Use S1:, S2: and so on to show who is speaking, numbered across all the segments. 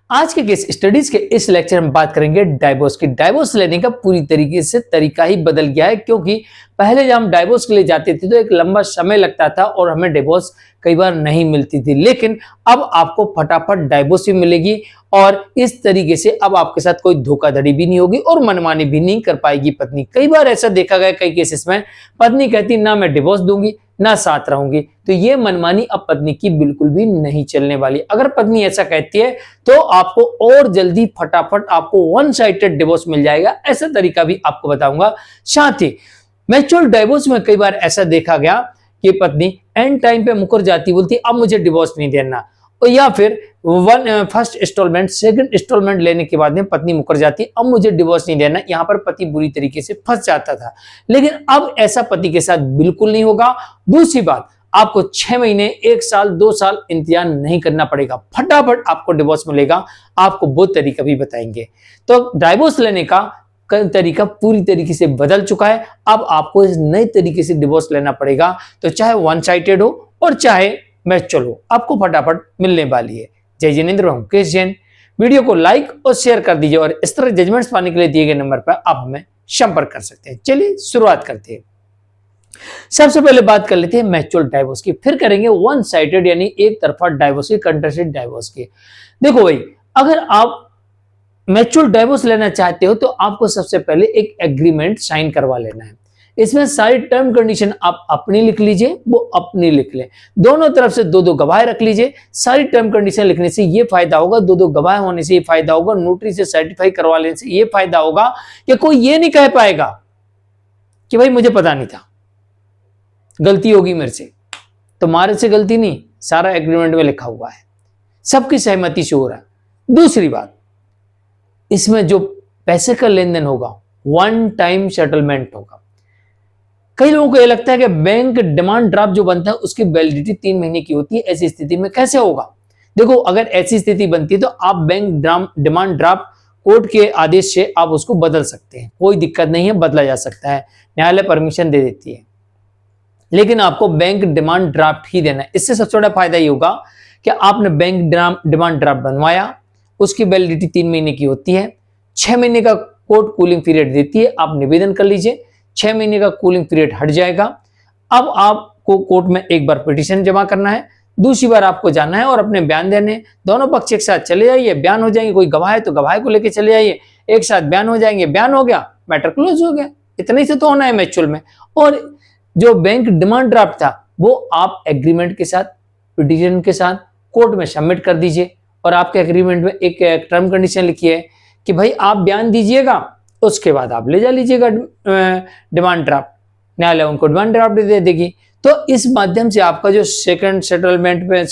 S1: आज के case studies के इस लेक्चर में बात करेंगे डाइवोर्स की। डाइवोर्स लेने का पूरी तरीके से तरीका ही बदल गया है, क्योंकि पहले जब हम डाइवोर्स के लिए जाते थे तो एक लंबा समय लगता था और हमें डिवोर्स कई बार नहीं मिलती थी, लेकिन अब आपको फटाफट डाइवोर्स भी मिलेगी और इस तरीके से अब आपके साथ कोई धोखाधड़ी भी नहीं होगी और मनमानी भी नहीं कर पाएगी पत्नी। कई बार ऐसा देखा गया कई केसेस में पत्नी कहती ना मैं डिवोर्स दूंगी ना साथ रहूंगी, तो ये मनमानी अब पत्नी की बिल्कुल भी नहीं चलने वाली। अगर पत्नी ऐसा कहती है तो आपको और जल्दी फटाफट आपको वन साइडेड डिवोर्स मिल जाएगा। ऐसा तरीका भी आपको बताऊंगा। साथ ही म्यूचुअल डिवोर्स में कई बार ऐसा देखा गया कि पत्नी एंड टाइम पे मुकर जाती, बोलती अब मुझे डिवोर्स नहीं देना, और या फिर फर्स्ट इंस्टॉलमेंट सेकंड इंस्टॉलमेंट लेने के बाद में पत्नी मुकर जाती अब मुझे डिवोर्स नहीं देना। यहां पर पति बुरी तरीके से फंस जाता था, लेकिन अब ऐसा पति के साथ बिल्कुल नहीं होगा। दूसरी बात, आपको 6 महीने 1 साल 2 साल इंतजार नहीं करना पड़ेगा, फटाफट आपको डिवोर्स मिलेगा। आपको वो तरीका भी बताएंगे। तो डिवोर्स लेने का तरीका पूरी तरीके से बदल चुका है। अब आपको इस नए तरीके से डिवोर्स लेना पड़ेगा, तो चाहे वन साइडेड हो और चाहे म्यूचुअल हो, आपको फटाफट मिलने वाली है। जय जिनेंद्र, मैं मुकेश जैन। वीडियो को लाइक और शेयर कर दीजिए और इस तरह जजमेंट्स पाने के लिए दिए गए नंबर पर आप हमें संपर्क कर सकते हैं। चलिए शुरुआत करते हैं। सबसे पहले बात कर लेते हैं म्यूचुअल डाइवोर्स की, फिर करेंगे वन साइडेड यानी एक तरफा डाइवोर्स की, कंटेस्टेड डाइवोर्स की। देखो भाई, अगर आप म्यूचुअल डाइवोर्स लेना चाहते हो तो आपको सबसे पहले एक एग्रीमेंट साइन करवा लेना है। इसमें सारी टर्म कंडीशन आप अपनी लिख लीजिए, वो अपनी लिख ले। दोनों तरफ से 2-2 गवाह रख लीजिए। सारी टर्म कंडीशन लिखने से ये फायदा होगा, 2-2 गवाह होने से ये फायदा होगा, नोटरी से सर्टिफाई करवा लेने से ये फायदा होगा कि कोई ये नहीं कह पाएगा कि भाई मुझे पता नहीं था, गलती होगी मेरे से। तुम्हारे से गलती नहीं, सारा एग्रीमेंट में लिखा हुआ है, सबकी सहमति से हो रहा है। दूसरी बात, इसमें जो पैसे का लेन देन होगा वन टाइम सेटलमेंट होगा। कई लोगों को यह लगता है कि बैंक डिमांड ड्राफ्ट जो बनता है उसकी वैलिडिटी 3 महीने की होती है। ऐसी स्थिति में कैसे होगा? देखो, अगर ऐसी स्थिति बनती है तो आप बैंक डिमांड ड्राफ्ट कोर्ट के आदेश से आप उसको बदल सकते हैं, कोई दिक्कत नहीं है, बदला जा सकता है, न्यायालय परमिशन दे देती है। लेकिन आपको बैंक डिमांड ड्राफ्ट ही देना है। इससे सबसे बड़ा फायदा ये होगा कि आपने बैंक डिमांड ड्राफ्ट बनवाया, उसकी वैलिडिटी 3 महीने की होती है, 6 महीने का कोर्ट कूलिंग पीरियड देती है। आप निवेदन कर लीजिए, 6 महीने का कूलिंग पीरियड हट जाएगा। अब आपको कोर्ट में एक बार पिटीशन जमा करना है, दूसरी बार आपको जाना है और अपने बयान देने। दोनों पक्ष एक साथ चले जाइए, बयान हो जाएंगे। कोई गवाह है तो गवाह को लेके चले जाइए, एक साथ बयान हो जाएंगे, बयान हो गया, मैटर क्लोज हो गया। इतना ही से तो होना है म्यूचुअल में। और जो बैंक डिमांड ड्राफ्ट था वो आप एग्रीमेंट के साथ, पिटीशन के साथ कोर्ट में सबमिट कर दीजिए। और आपके एग्रीमेंट में एक टर्म कंडीशन लिखी है कि भाई आप बयान दीजिएगा, उसके बाद आप ले जा लीजिएगा डिमांड ड्राफ्ट, न्यायालय उनको डिमांड ड्राफ्ट दे देगी। तो इस माध्यम से आपका जो सेकंड सेटलमेंट पे,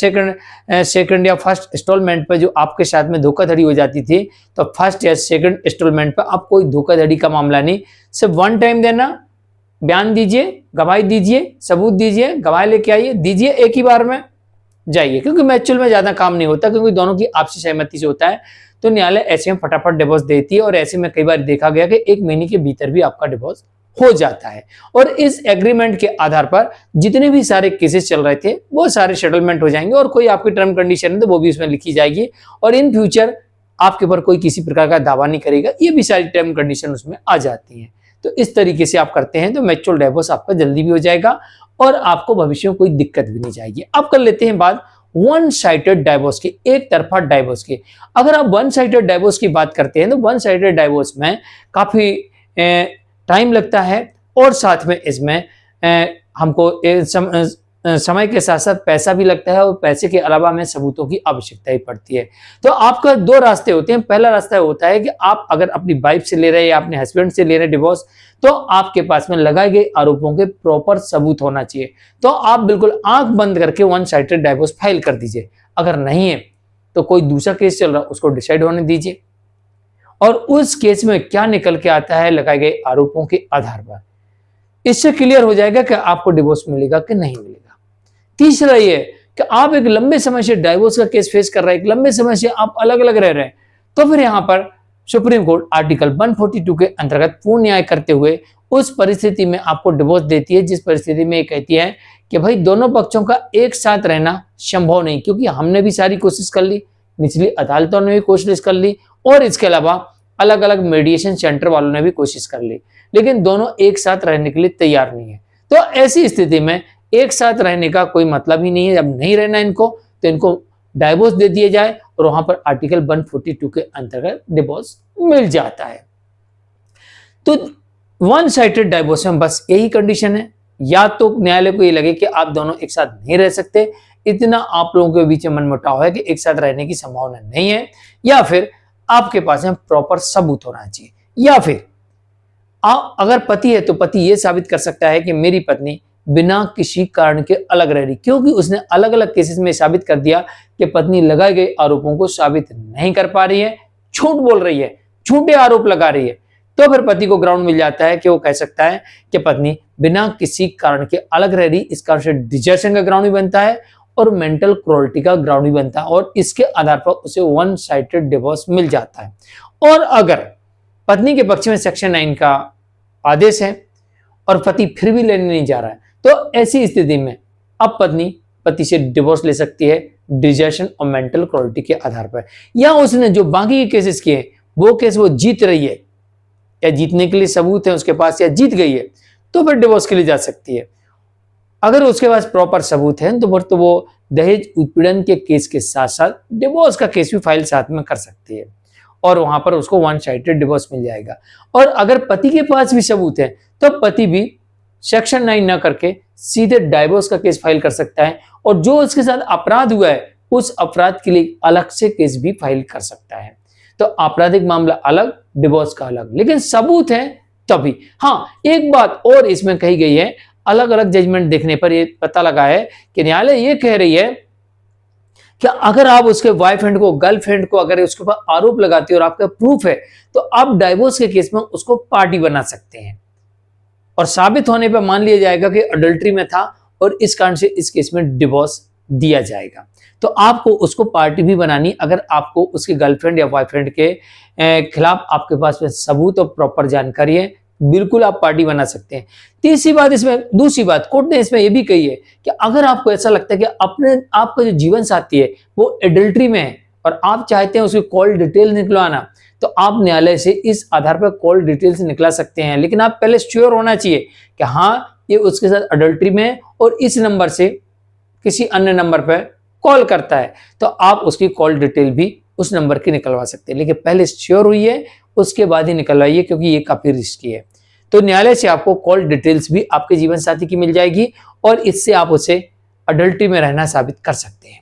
S1: सेकंड या फर्स्ट इंस्टॉलमेंट पे जो आपके साथ में धोखाधड़ी हो जाती थी, तो फर्स्ट या सेकंड इंस्टॉलमेंट पे आप कोई धोखाधड़ी का मामला नहीं, सिर्फ वन टाइम देना, बयान दीजिए, गवाही दीजिए, सबूत दीजिए, गवाही लेके आइए, दीजिए, एक ही बार में जाइए। क्योंकि म्यूचुअल में ज्यादा काम नहीं होता, क्योंकि दोनों की आपसी सहमति से होता है, तो न्यायालय ऐसे में फटाफट डिवोर्स देती है। और ऐसे में कई बार देखा गया कि 1 महीने के भीतर भी आपका डिवोर्स हो जाता है। और इस एग्रीमेंट के आधार पर जितने भी सारे केसेस चल रहे थे वो सारे सेटलमेंट हो जाएंगे और कोई आपकी टर्म कंडीशन है तो वो भी उसमें लिखी जाएगी। और इन फ्यूचर आपके ऊपर कोई किसी प्रकार का दावा नहीं करेगा, ये भी सारी टर्म कंडीशन उसमें आ जाती है। तो इस तरीके से आप करते हैं तो म्यूचुअल डिवोर्स आपका जल्दी भी हो जाएगा और आपको भविष्य में कोई दिक्कत भी नहीं जाएगी। अब कर लेते हैं बात वन साइडेड डाइवोर्स की, एक तरफा डाइवोर्स की। अगर आप वन साइडेड डाइवोर्स की बात करते हैं तो वन साइडेड डाइवोर्स में काफी टाइम लगता है और साथ में इसमें हमको समय के साथ साथ पैसा भी लगता है और पैसे के अलावा हमें सबूतों की आवश्यकता ही पड़ती है। तो आपका 2 रास्ते होते हैं। पहला रास्ता होता है कि आप अगर अपनी वाइफ से ले रहे हैं या अपने हस्बैंड से ले रहे हैं डिवोर्स, तो आपके पास में लगाए गए आरोपों के प्रॉपर सबूत होना चाहिए। तो आप बिल्कुल आंख बंद करके वन साइडेड डाइवोर्स फाइल कर दीजिए। अगर नहीं है तो कोई दूसरा केस चल रहा है उसको डिसाइड होने दीजिए और उस केस में क्या निकल के आता है लगाए गए आरोपों के आधार पर, इससे क्लियर हो जाएगा कि आपको डिवोर्स मिलेगा कि नहीं मिलेगा। तीसरा ये कि आप एक लंबे समय से डाइवोर्स का केस फेस कर रहे हैं, एक लंबे समय से आप अलग अलग रह रहे हैं, तो फिर यहां पर सुप्रीम कोर्ट आर्टिकल 142 के अंतर्गत पूर्ण न्याय करते हुए उस परिस्थिति में आपको डिवोर्स देती है, जिस परिस्थिति में ये कहती है कि भाई दोनों पक्षों का एक साथ रहना संभव नहीं, क्योंकि हमने भी सारी कोशिश कर ली, निचली अदालतों ने भी कोशिश कर ली और इसके अलावा अलग अलग मेडिएशन सेंटर वालों ने भी कोशिश कर ली, लेकिन दोनों एक साथ रहने के लिए तैयार नहीं है। तो ऐसी स्थिति में एक साथ रहने का कोई मतलब ही नहीं है। जब नहीं रहना इनको तो इनको डाइवोर्स दे दिया जाए और वहां पर आर्टिकल 142 के अंतर्गत डिवोर्स मिल जाता है। तो वन साइडेड डाइवोर्स में बस यही कंडीशन है, या तो न्यायालय को ये लगे कि आप दोनों एक साथ नहीं रह सकते, इतना आप लोगों के बीच में मनमुटाव है कि एक साथ रहने की संभावना नहीं है, या फिर आपके पास में प्रॉपर सबूत होना चाहिए, या फिर अगर पति है तो पति ये साबित कर सकता है कि मेरी पत्नी बिना किसी कारण के अलग रह रही, क्योंकि उसने अलग अलग केसेस में साबित कर दिया कि पत्नी लगाए गए आरोपों को साबित नहीं कर पा रही है, झूठ बोल रही है, झूठे आरोप लगा रही है, तो फिर पति को ग्राउंड मिल जाता है कि वो कह सकता है कि पत्नी बिना किसी कारण के अलग रह रही। इस कारण से डिजर्शन का ग्राउंड भी बनता है और मेंटल क्रूरल्टी का ग्राउंड भी बनता है और इसके आधार पर उसे वन साइडेड डिवोर्स मिल जाता है। और अगर पत्नी के पक्ष में सेक्शन 9 का आदेश है और पति फिर भी लेने नहीं जा रहा है, तो ऐसी स्थिति में अब पत्नी पति से डिवोर्स ले सकती है डिजर्शन और मेंटल क्रूरल्टी के आधार पर, या उसने जो बाकी के केसेस किए वो केस वो जीत रही है या जीतने के लिए सबूत है उसके पास या जीत गई है, तो फिर डिवोर्स के लिए जा सकती है। अगर उसके पास प्रॉपर सबूत है तो फिर तो वो दहेज उत्पीड़न के केस के साथ साथ डिवोर्स का केस भी फाइल साथ में कर सकती है और वहां पर उसको वन साइडेड डिवोर्स मिल जाएगा। और अगर पति के पास भी सबूत है तो पति भी सेक्शन 9 न करके सीधे डिवोर्स का केस फाइल कर सकता है और जो उसके साथ अपराध हुआ है उस अपराध के लिए अलग से केस भी फाइल कर सकता है। तो आपराधिक मामला अलग, डिवोर्स का अलग, लेकिन सबूत है तभी। हाँ, एक बात और इसमें कही गई है, अलग अलग जजमेंट देखने पर यह पता लगा है कि न्यायालय ये कह रही है कि अगर आप उसके बॉयफ्रेंड को, गर्लफ्रेंड को अगर उसके ऊपर आरोप लगाते हो और आपका प्रूफ है तो आप डाइवोर्स के केस में उसको पार्टी बना सकते हैं और साबित होने पर मान लिया जाएगा कि अडल्ट्री में था और इस कारण से इस केस में डिवोर्स दिया जाएगा। तो आपको उसको पार्टी भी बनानी, अगर आपको उसके गर्लफ्रेंड या बॉयफ्रेंड के खिलाफ आपके पास में सबूत और प्रॉपर जानकारी है, बिल्कुल आप पार्टी बना सकते हैं। तीसरी बात इसमें, दूसरी बात कोर्ट ने इसमें यह भी कही है कि अगर आपको ऐसा लगता है कि आपका जो जीवन साथी है वो एडल्ट्री में है और आप चाहते हैं उसकी कॉल डिटेल निकलवाना, तो आप न्यायालय से इस आधार पर कॉल डिटेल्स निकला सकते हैं, लेकिन आप पहले श्योर होना चाहिए कि हाँ ये उसके साथ अडल्ट्री में है और इस नंबर से किसी अन्य नंबर पर कॉल करता है, तो आप उसकी कॉल डिटेल भी उस नंबर की निकलवा सकते हैं, लेकिन पहले श्योर हुई है उसके बाद ही निकलवाइए क्योंकि ये काफी रिस्की है। तो न्यायालय से आपको कॉल डिटेल्स भी आपके जीवन साथी की मिल जाएगी और इससे आप उसे अडल्ट्री में रहना साबित कर सकते हैं।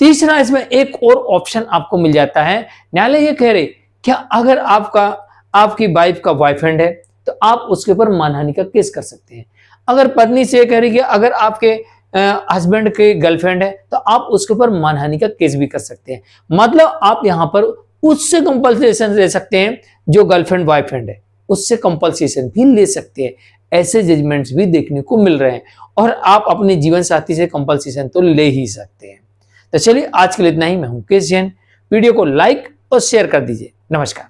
S1: तीसरा, इसमें एक और ऑप्शन आपको मिल जाता है। न्यायालय ये कह रहे क्या अगर आपकी वाइफ का बॉयफ्रेंड है तो आप उसके ऊपर मानहानि का केस कर सकते हैं। अगर पत्नी से कह रही है अगर आपके हस्बैंड के गर्लफ्रेंड है तो आप उसके ऊपर मानहानि का केस भी कर सकते हैं। मतलब आप यहां पर उससे कंपल्सेशन ले सकते हैं, जो गर्लफ्रेंड बॉयफ्रेंड है उससे कंपल्सेशन भी ले सकते हैं। ऐसे जजमेंट्स भी देखने को मिल रहे हैं और आप अपने जीवन साथी से कंपल्सेशन तो ले ही सकते हैं। तो चलिए आज के लिए इतना ही। मैं हूं मुकेश जैन। वीडियो को लाइक और शेयर कर दीजिए। नमस्कार।